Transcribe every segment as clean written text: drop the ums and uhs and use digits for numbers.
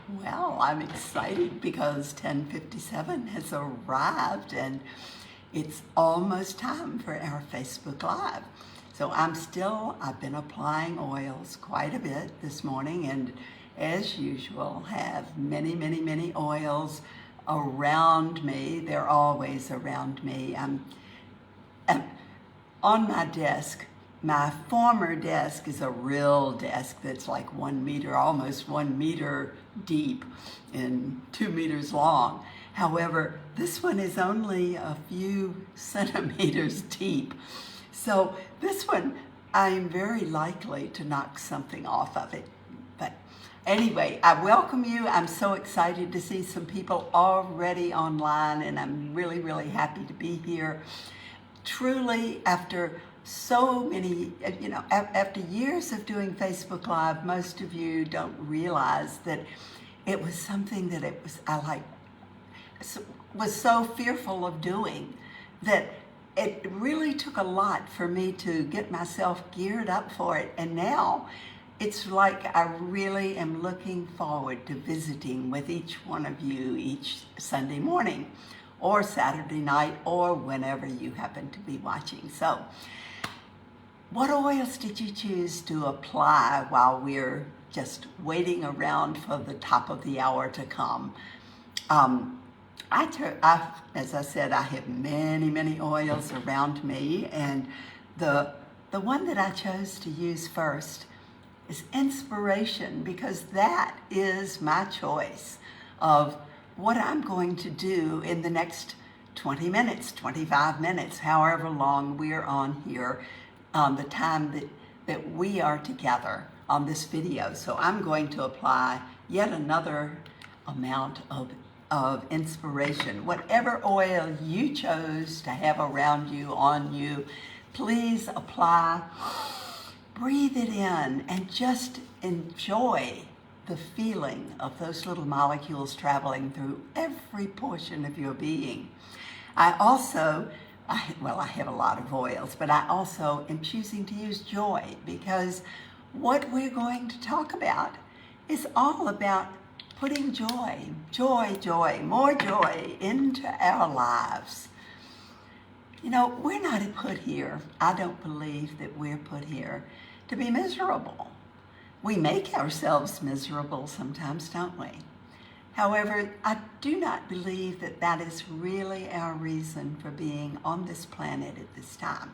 Well, I'm excited because 10:57 has arrived and it's almost time for our Facebook Live. So I've been applying oils quite a bit this morning, and as usual have many oils around me. They're always around me. I'm on my desk. My former desk is a real desk that's like 1 meter, almost 1 meter deep and 2 meters long. However, this one is only a few centimeters deep. So this one, I'm very likely to knock something off of it. But anyway, I welcome you. I'm so excited to see some people already online, and I'm really happy to be here. Truly, after so many, after years of doing Facebook Live, most of you don't realize that it was something that I was so fearful of doing that it really took a lot for me to get myself geared up for it. And now it's like I really am looking forward to visiting with each one of you each Sunday morning or Saturday night or whenever you happen to be watching. So what oils did you choose to apply while we're just waiting around for the top of the hour to come? As I said, I have many oils around me, and the one that I chose to use first is Inspiration, because that is my choice of what I'm going to do in the next 20 minutes, 25 minutes, however long we're on here, the time that we are together on this video. So I'm going to apply yet another amount of Inspiration. Whatever oil you chose to have around you, on you, please apply. Breathe it in and just enjoy the feeling of those little molecules traveling through every portion of your being. I have a lot of oils, but I also am choosing to use joy, because what we're going to talk about is all about putting joy, more joy into our lives. We're not put here, I don't believe that we're put here to be miserable. We make ourselves miserable sometimes, don't we? However, I do not believe that that is really our reason for being on this planet at this time.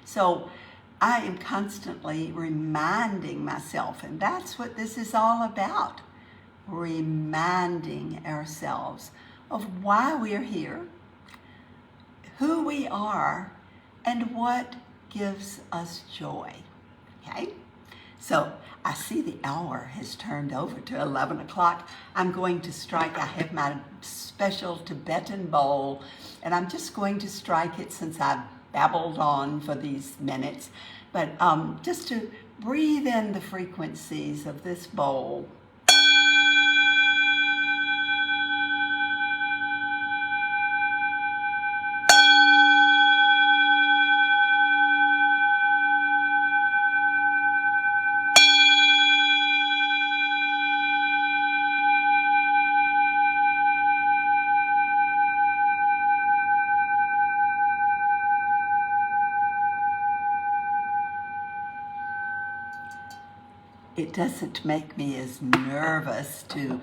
So I am constantly reminding myself, and that's what this is all about, reminding ourselves of why we're here, who we are, and what gives us joy. Okay? So I see the hour has turned over to 11 o'clock. I'm going to strike. I have my special Tibetan bowl, and I'm just going to strike it since I've babbled on for these minutes. But just to breathe in the frequencies of this bowl. It doesn't make me as nervous to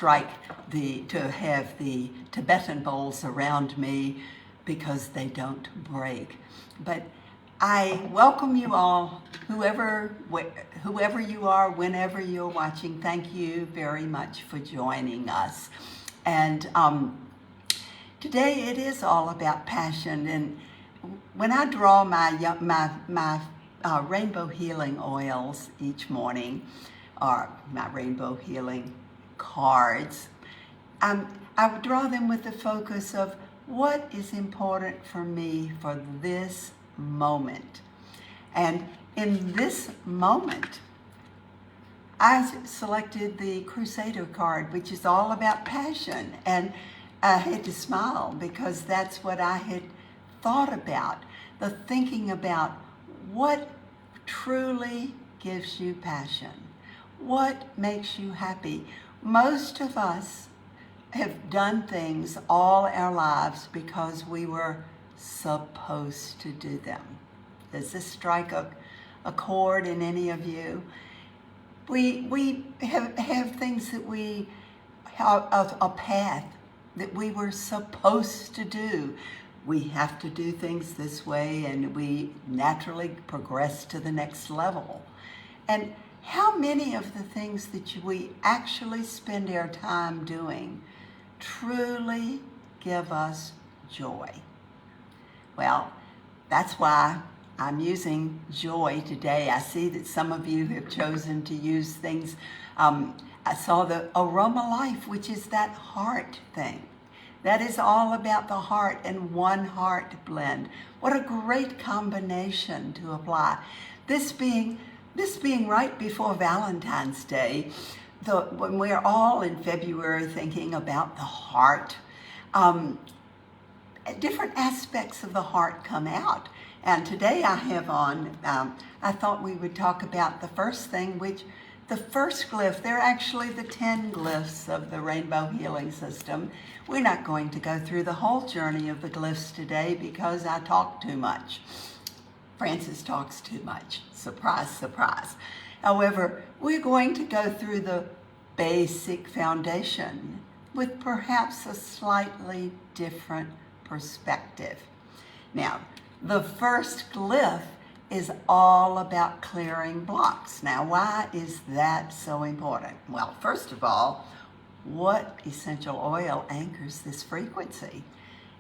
have the Tibetan bowls around me, because they don't break. But I welcome you all, whoever you are, whenever you're watching. Thank you very much for joining us. And today it is all about passion. And when I draw my rainbow healing oils each morning, or my rainbow healing cards, I would draw them with the focus of what is important for me for this moment. And in this moment, I selected the Crusader card, which is all about passion. And I had to smile, because that's what I had thought about, the thinking about what truly gives you passion. What makes you happy? Most of us have done things all our lives because we were supposed to do them. Does this strike a chord in any of you? We have things that we have, a path that we were supposed to do. We have to do things this way, and we naturally progress to the next level. And how many of the things that we actually spend our time doing truly give us joy? Well, that's why I'm using joy today. I see that some of you have chosen to use things. I saw the Aroma Life, which is that heart thing. That is all about the heart and One Heart blend. What a great combination to apply. This being right before Valentine's Day, when we're all in February thinking about the heart, different aspects of the heart come out. And today I have on, I thought we would talk about the first thing, the first glyph. They're actually the 10 glyphs of the Rainbow Healing System. We're not going to go through the whole journey of the glyphs today because I talk too much. Frances talks too much. Surprise, surprise. However, we're going to go through the basic foundation with perhaps a slightly different perspective. Now, the first glyph is all about clearing blocks. Now, why is that so important? Well, first of all, what essential oil anchors this frequency?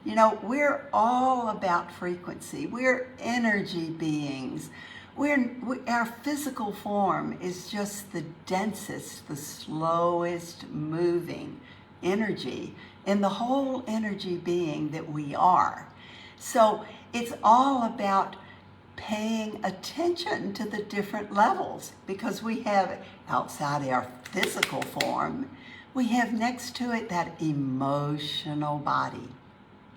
You know, we're all about frequency. We're energy beings. Our physical form is just the densest, the slowest moving energy in the whole energy being that we are. So it's all about paying attention to the different levels, because we have outside our physical form, we have next to it that emotional body.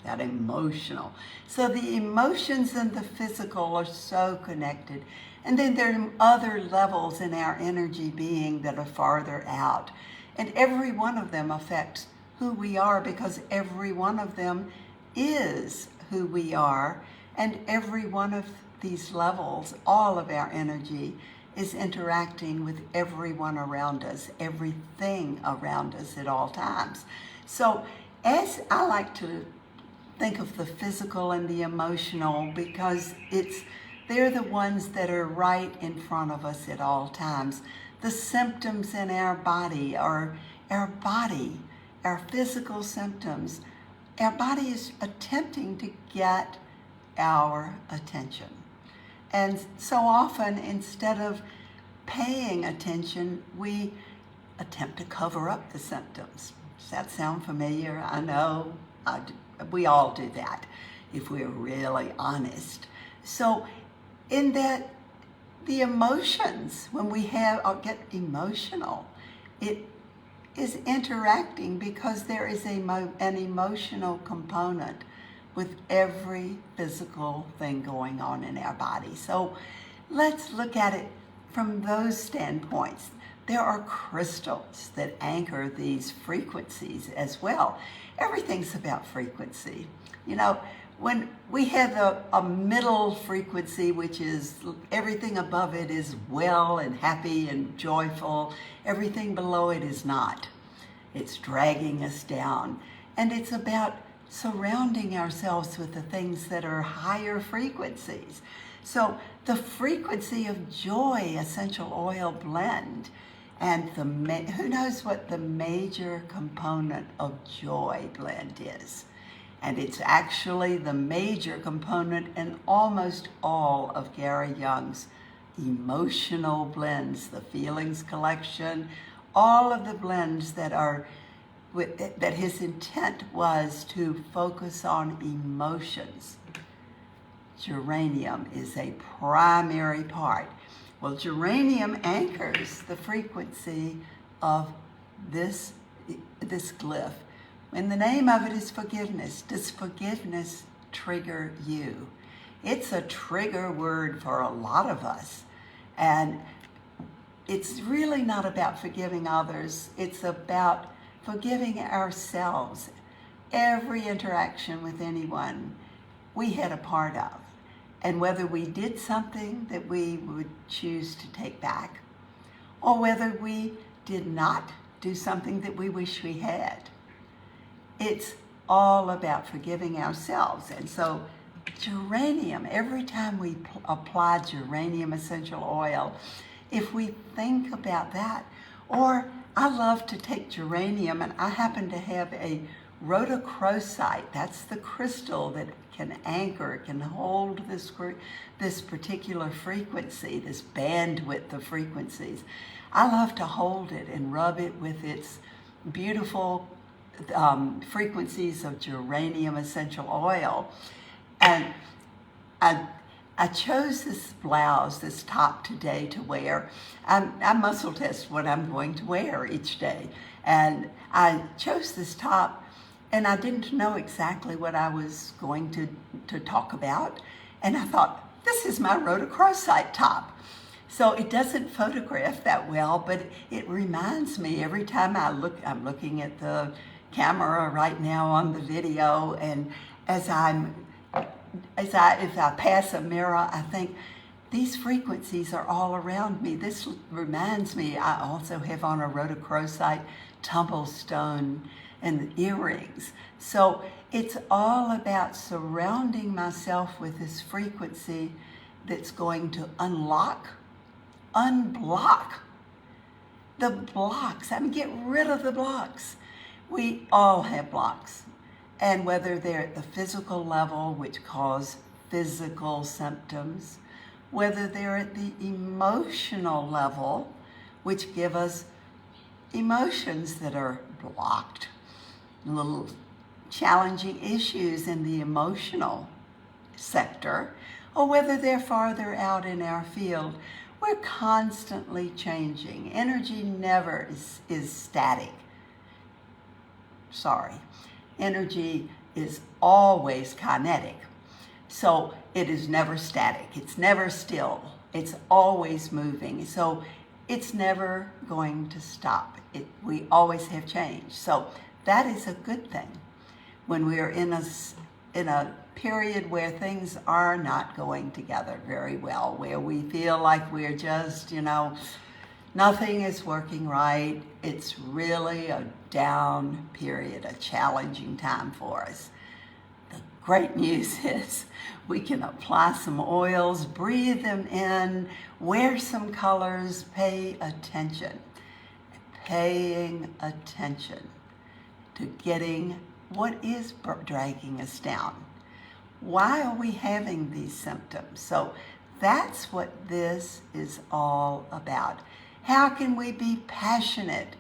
That emotional. So the emotions and the physical are so connected. And then there are other levels in our energy being that are farther out. And every one of them affects who we are, because every one of them is who we are. And every one of these levels, all of our energy, is interacting with everyone around us, everything around us at all times. So as I like to think of the physical and the emotional, because they're the ones that are right in front of us at all times. The symptoms in our body are our physical symptoms. Our body is attempting to get our attention. And so often, instead of paying attention, we attempt to cover up the symptoms. Does that sound familiar? I know. We all do that if we're really honest. So in that, the emotions, when we get emotional, it is interacting because there is an emotional component with every physical thing going on in our body. So let's look at it from those standpoints. There are crystals that anchor these frequencies as well. Everything's about frequency. You know, when we have a middle frequency, which is everything above it is well and happy and joyful, everything below it is not. It's dragging us down. And it's about surrounding ourselves with the things that are higher frequencies. So the frequency of joy essential oil blend, and who knows what the major component of joy blend is. And it's actually the major component in almost all of Gary Young's emotional blends, the Feelings Collection, all of the blends that his intent was to focus on emotions. Geranium is a primary part. Well, geranium anchors the frequency of this glyph. And the name of it is forgiveness. Does forgiveness trigger you? It's a trigger word for a lot of us. And it's really not about forgiving others. It's about forgiving ourselves. Every interaction with anyone we had a part of. And whether we did something that we would choose to take back, or whether we did not do something that we wish we had. It's all about forgiving ourselves. And so geranium, every time we apply geranium essential oil, if we think about that, or I love to take geranium, and I happen to have a rhodochrosite, that's the crystal that can anchor, can hold this particular frequency, this bandwidth of frequencies. I love to hold it and rub it with its beautiful frequencies of geranium essential oil. And I chose this blouse, this top today to wear. I muscle test what I'm going to wear each day. And I chose this top, and I didn't know exactly what I was going to talk about. And I thought, this is my rhodochrosite top. So it doesn't photograph that well, but it reminds me every time I'm looking at the camera right now on the video, and if I pass a mirror, I think these frequencies are all around me. This reminds me, I also have on a rhodochrosite tumblestone and earrings. So it's all about surrounding myself with this frequency that's going to unblock the blocks. I mean, get rid of the blocks. We all have blocks. And whether they're at the physical level, which cause physical symptoms, whether they're at the emotional level, which give us emotions that are blocked, little challenging issues in the emotional sector, or whether they're farther out in our field, we're constantly changing. Energy never is static. Sorry. Energy is always kinetic. So it is never static. It's never still. It's always moving. So it's never going to stop. We always have change. So that is a good thing. When we are in a period where things are not going together very well, where we feel like we're just, nothing is working right, it's really a down period, a challenging time for us. The great news is we can apply some oils, breathe them in, wear some colors, pay attention. Paying attention to getting what is dragging us down. Why are we having these symptoms? So that's what this is all about. How can we be passionate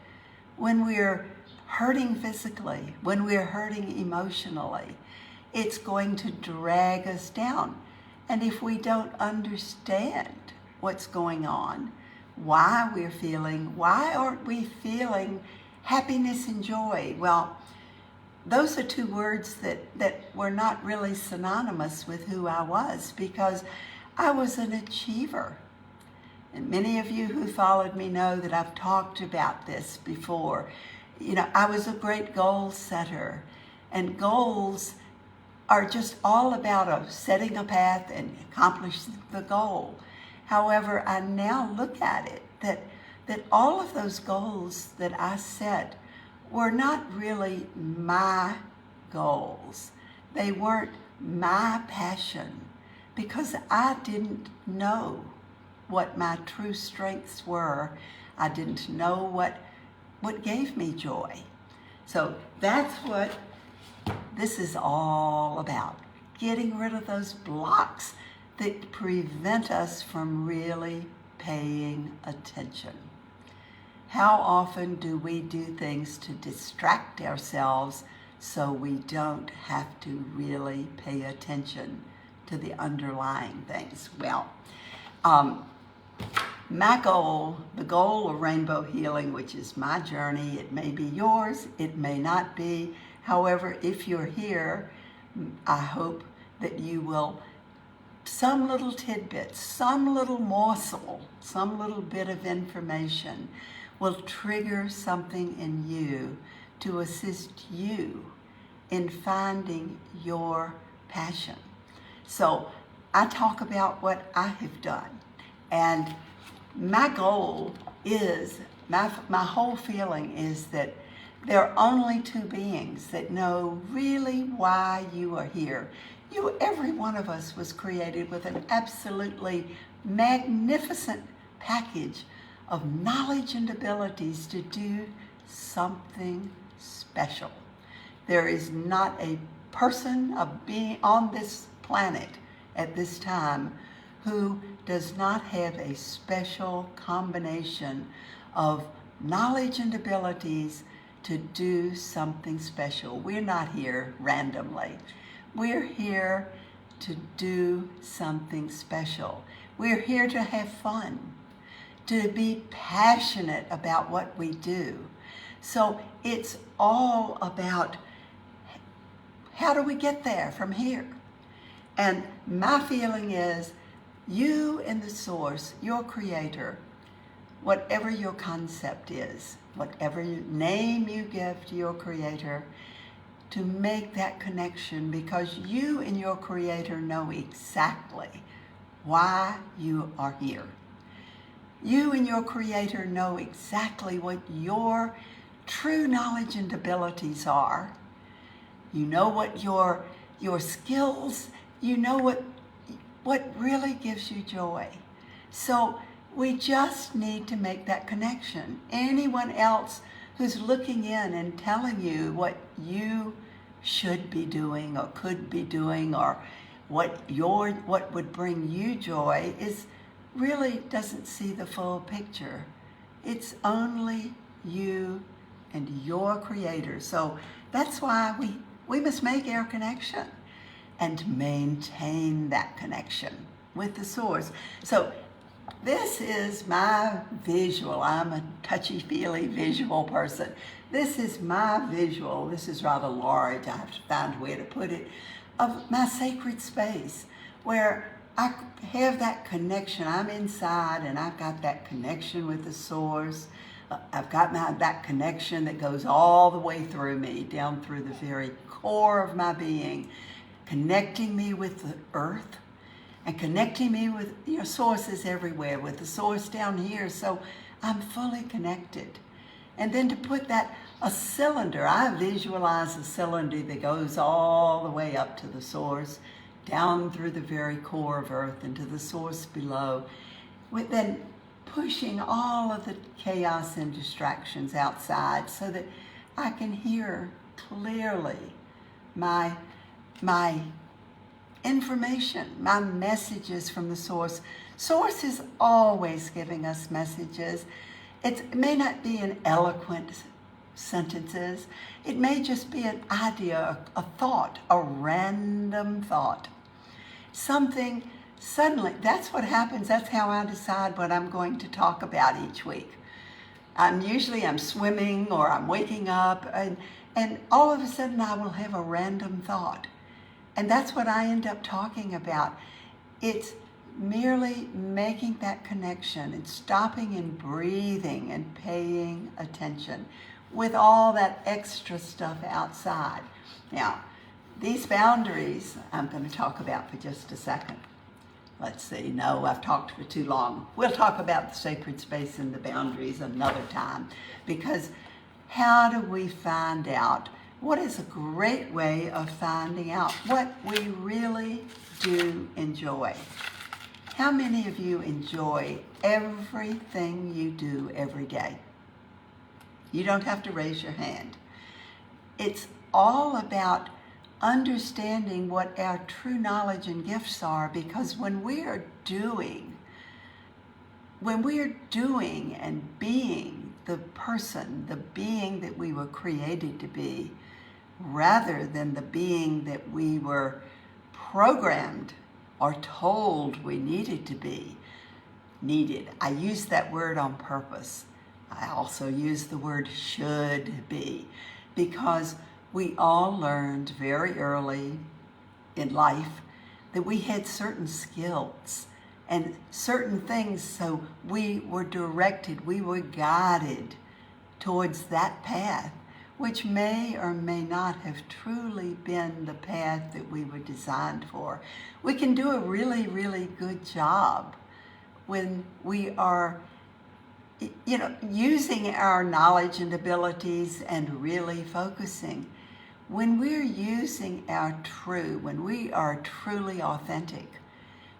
when we're hurting physically, when we're hurting emotionally? It's going to drag us down. And if we don't understand what's going on, why aren't we feeling happiness and joy? Well, those are two words that were not really synonymous with who I was, because I was an achiever. And many of you who followed me know that I've talked about this before. I was a great goal setter, and goals are just all about setting a path and accomplishing the goal. However, I now look at it that all of those goals that I set were not really my goals. They weren't my passion, because I didn't know what my true strengths were. I didn't know what gave me joy. So that's what this is all about. Getting rid of those blocks that prevent us from really paying attention. How often do we do things to distract ourselves so we don't have to really pay attention to the underlying things? Well, my goal, the goal of Rainbow Healing, which is my journey, it may be yours, it may not be. However, if you're here, I hope that you will some little tidbit, some little morsel, some little bit of information will trigger something in you to assist you in finding your passion. So I talk about what I have done, and my goal is, my whole feeling is that there are only two beings that know really why you are here. Every one of us was created with an absolutely magnificent package of knowledge and abilities to do something special. There is not a person, a being on this planet at this time who does not have a special combination of knowledge and abilities to do something special. We're not here randomly. We're here to do something special. We're here to have fun, to be passionate about what we do. So it's all about how do we get there from here? And my feeling is you and the source, your creator, whatever your concept is, whatever name you give to your creator, to make that connection, because you and your creator know exactly why you are here. You and your creator know exactly what your true knowledge and abilities are. You know what your skills, you know what really gives you joy. So we just need to make that connection. Anyone else who's looking in and telling you what you should be doing or could be doing, or what would bring you joy, is really doesn't see the full picture. It's only you and your creator. So that's why we must make our connection and maintain that connection with the source. So this is my visual. I'm a touchy-feely visual person. This is my visual. This is rather large. I have to find where to put it, of my sacred space where I have that connection. I'm inside and I've got that connection with the source. I've got that connection that goes all the way through me, down through the very core of my being, connecting me with the earth, and connecting me with sources everywhere, with the source down here, so I'm fully connected. And then to put a cylinder, I visualize a cylinder that goes all the way up to the source, down through the very core of earth into the source below, with then pushing all of the chaos and distractions outside so that I can hear clearly my information, my messages from the source. Source is always giving us messages. It may not be in eloquent sentences. It may just be an idea, a thought, a random thought. Something suddenly, that's what happens. That's how I decide what I'm going to talk about each week. Usually I'm swimming or I'm waking up, and all of a sudden I will have a random thought. And that's what I end up talking about. It's merely making that connection and stopping and breathing and paying attention with all that extra stuff outside. Now, these boundaries I'm going to talk about for just a second. Let's see, no, I've talked for too long. We'll talk about the sacred space and the boundaries another time, because how do we find out? What is a great way of finding out what we really do enjoy? How many of you enjoy everything you do every day? You don't have to raise your hand. It's all about understanding what our true knowledge and gifts are, because when we are doing and being the person, the being that we were created to be, rather than the being that we were programmed or told we needed to be. I use that word on purpose. I also use the word should be, because we all learned very early in life that we had certain skills and certain things, so we were directed, we were guided towards that path, which may or may not have truly been the path that we were designed for. We can do a really, really good job when we are, using our knowledge and abilities and really focusing. When we're using when we are truly authentic,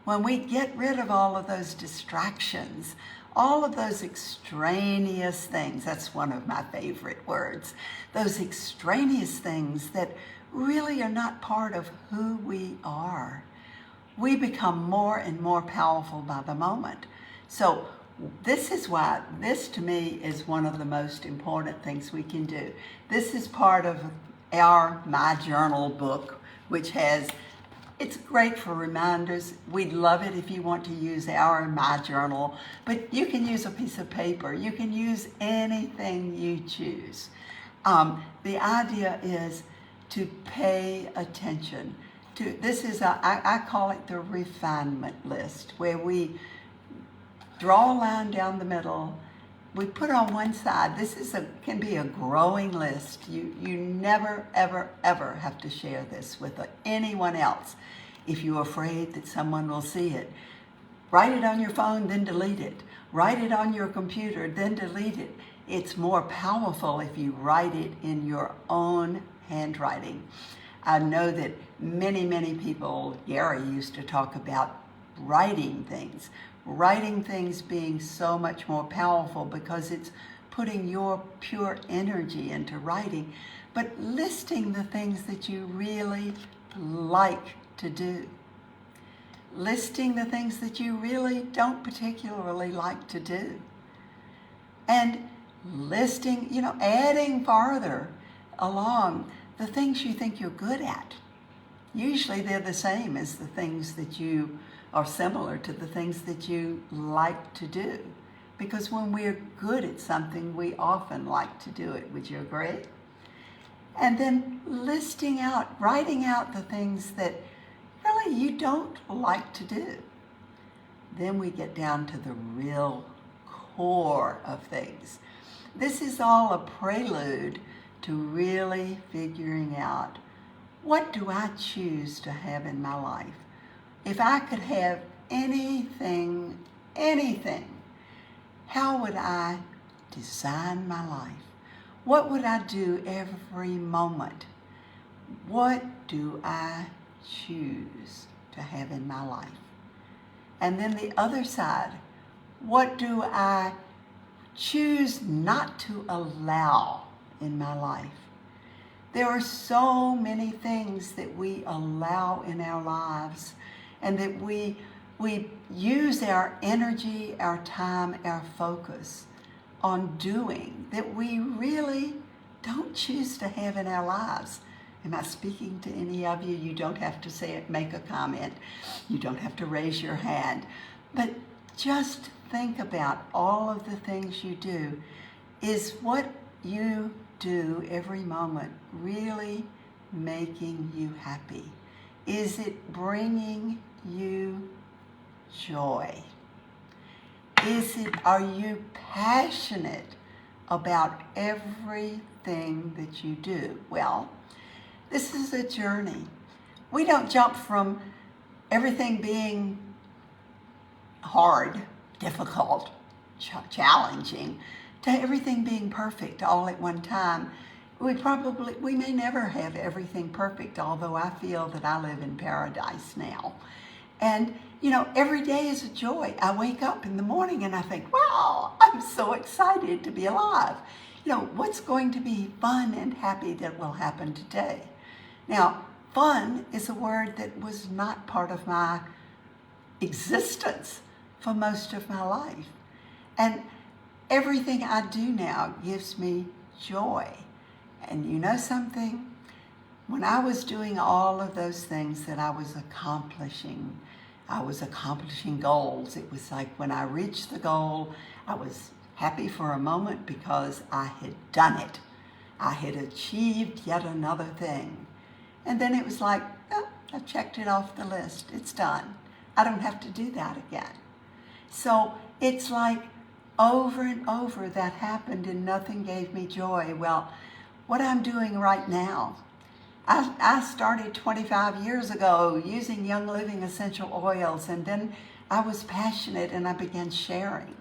when we get rid of all of those distractions, all of those extraneous things, that's one of my favorite words, those extraneous things that really are not part of who we are, we become more and more powerful by the moment. So this is why this to me is one of the most important things we can do. This is part of our My Journal book, which it's great for reminders. We'd love it if you want to use our My Journal, but you can use a piece of paper. You can use anything you choose. The idea is to pay attention to, I call it the refinement list, where we draw a line down the middle. We put it on one side. This can be a growing list. You never, ever, ever have to share this with anyone else. If you're afraid that someone will see it, write it on your phone, then delete it. Write it on your computer, then delete it. It's more powerful if you write it in your own handwriting. I know that many, many people, Gary used to talk about writing things being so much more powerful because it's putting your pure energy into writing, but listing the things that you really like to do. Listing the things that you really don't particularly like to do. And listing, adding farther along the things you think you're good at. Usually they're the same as the things that you are similar to the things that you like to do. Because when we're good at something, we often like to do it. Would you agree? And then writing out the things that really you don't like to do. Then we get down to the real core of things. This is all a prelude to really figuring out, what do I choose to have in my life? If I could have anything, how would I design my life? What would I do every moment? What do I choose to have in my life? And then the other side, what do I choose not to allow in my life? There are so many things that we allow in our lives and that we use our energy, our time, our focus on doing that we really don't choose to have in our lives. Am I speaking to any of you? You don't have to say it, make a comment. You don't have to raise your hand. But just think about all of the things you do. Is what you do every moment really making you happy? Is it bringing you joy? Are you passionate about everything that you do? Well, this is a journey. We don't jump from everything being hard, difficult, challenging, to everything being perfect all at one time. We may never have everything perfect, although I feel that I live in paradise now. And, every day is a joy. I wake up in the morning and I think, wow, I'm so excited to be alive. What's going to be fun and happy that will happen today? Now, fun is a word that was not part of my existence for most of my life. And everything I do now gives me joy. And you know something? When I was doing all of those things that I was accomplishing goals. It was like when I reached the goal, I was happy for a moment because I had done it. I had achieved yet another thing. And then it was like, oh, I've checked it off the list. It's done. I don't have to do that again. So it's like over and over that happened and nothing gave me joy. Well, what I'm doing right now, I started 25 years ago using Young Living essential oils, and then I was passionate and I began sharing.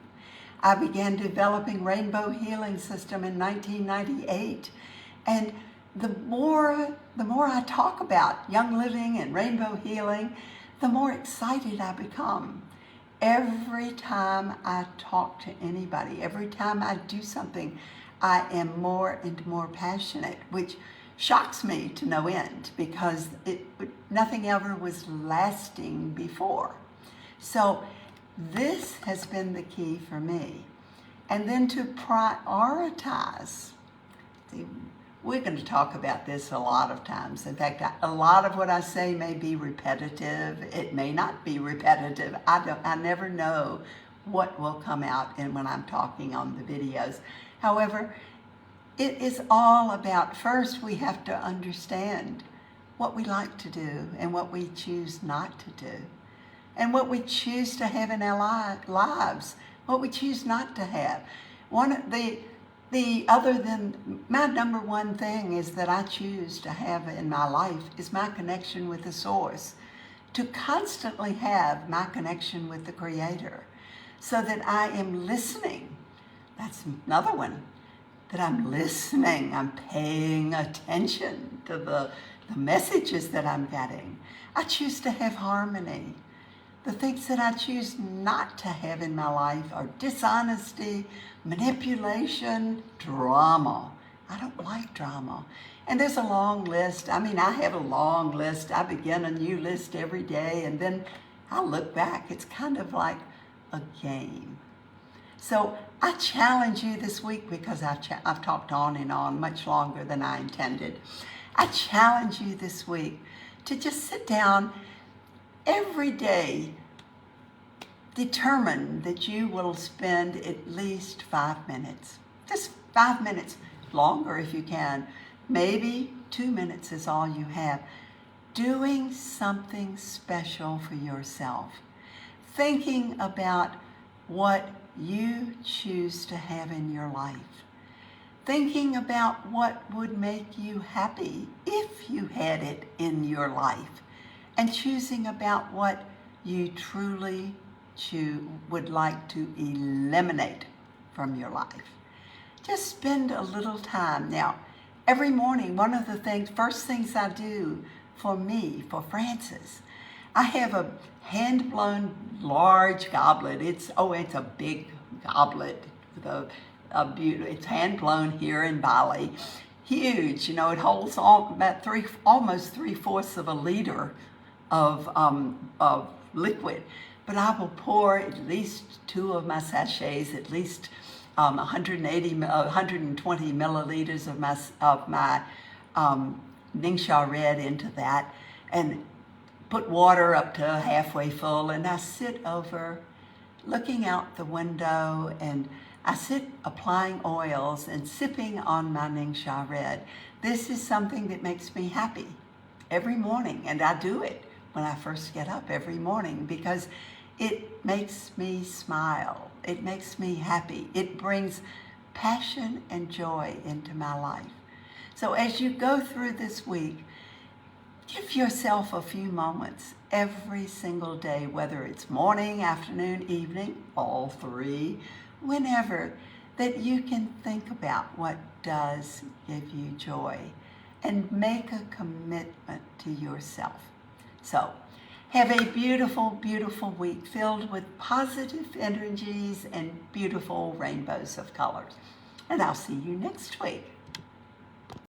I began developing Rainbow Healing System in 1998. And the more I talk about Young Living and Rainbow Healing, the more excited I become. Every time I talk to anybody, every time I do something, I am more and more passionate, which shocks me to no end because nothing ever was lasting before. So this has been the key for me. And then to prioritize. See, we're going to talk about this a lot of times. In fact, a lot of what I say may be repetitive. It may not be repetitive. I never know what will come out when I'm talking on the videos. However, it is all about, first we have to understand what we like to do and what we choose not to do, and what we choose to have in our lives, what we choose not to have. Other than my number one thing is that I choose to have in my life is my connection with the source, to constantly have my connection with the Creator, so that I am listening. That's another one, that I'm listening, I'm paying attention to the messages that I'm getting. I choose to have harmony. The things that I choose not to have in my life are dishonesty, manipulation, drama. I don't like drama. And there's a long list. I mean, I have a long list. I begin a new list every day, and then I look back. It's kind of like a game. So I challenge you this week, because I've talked on and on much longer than I intended. I challenge you this week to just sit down every day. Determine that you will spend at least 5 minutes, just 5 minutes, longer if you can. Maybe 2 minutes is all you have, doing something special for yourself. Thinking about what you choose to have in your life. Thinking about what would make you happy if you had it in your life. And choosing about what you truly would like to eliminate from your life. Just spend a little time. Now, every morning, one of the first things I do for me, for Frances, I have a hand-blown large goblet. It's a big goblet. It's hand-blown here in Bali. Huge, it holds about almost 3/4 of a liter of liquid. But I will pour at least 2 of my sachets, at least 120 milliliters of my Ningxia Red into that, and put water up to halfway full, and I sit over looking out the window, and I sit applying oils and sipping on my Ningxia Red. This is something that makes me happy every morning, and I do it when I first get up every morning because it makes me smile. It makes me happy. It brings passion and joy into my life. So as you go through this week, give yourself a few moments every single day, whether it's morning, afternoon, evening, all 3, whenever, that you can think about what does give you joy and make a commitment to yourself. So, have a beautiful, beautiful week filled with positive energies and beautiful rainbows of colors. And I'll see you next week.